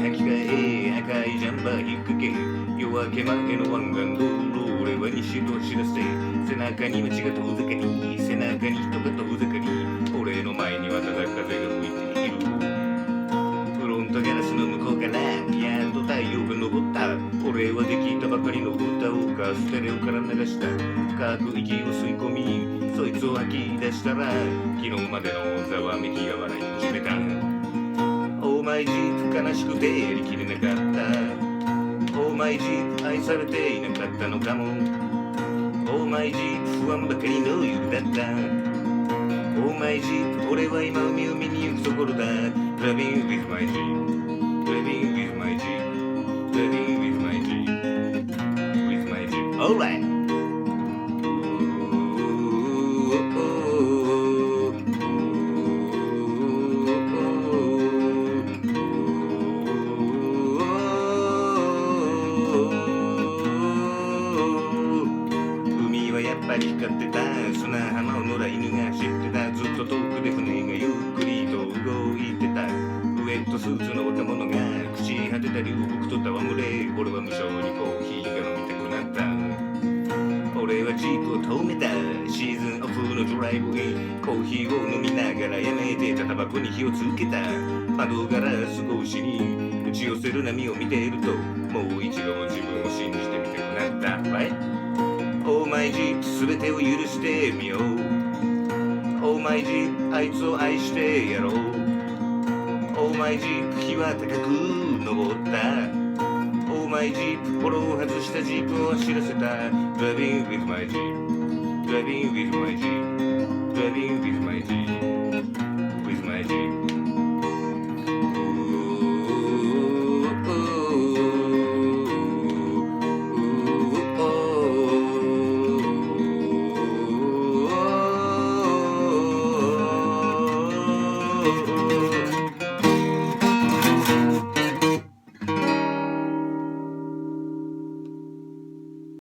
履き替え赤いジャンバー引っ掛け夜明け前の湾岸道路俺は西と知らせ背中に街が遠ざかり背中に人が遠ざかり俺の前にはただ風が吹いているフロントガラスの向こうからやっと太陽が昇った俺はできたばかりの歌をカステレオから流した深く息を吸い込みそいつを吐き出したら昨日までのざわめきが笑い始めたオーマイジープ悲しくてやりきれなかったオーマイジープ愛されていなかったのかもオーマイジープ不安ばかりの夜だったオーマイジープ俺は今海を見に行くところだ Living with my Jeep Living with my Jeep Living with my Jeep With my Jeep Alrightやっぱり光ってた砂浜を野良犬が知ってたずっと遠くで船がゆっくりと動いてたウェットスーツの若者が朽ち果てた流木と戯れ俺は無性にコーヒーが飲みたくなった俺はジープを止めたシーズンオフのドライブインコーヒーを飲みながらやめてたタバコに火をつけた窓ガラス越しに打ち寄せる波を見ているともう一度自分を信じてみたくなった、right?オーマイジープすべてを許してみようオーマイジープあいつを愛してやろうオーマイジープ日は高く登ったオーマイジープフォローを外したジープを知らせた Driving with my Jeep Driving with my Jeep Driving with my Jeep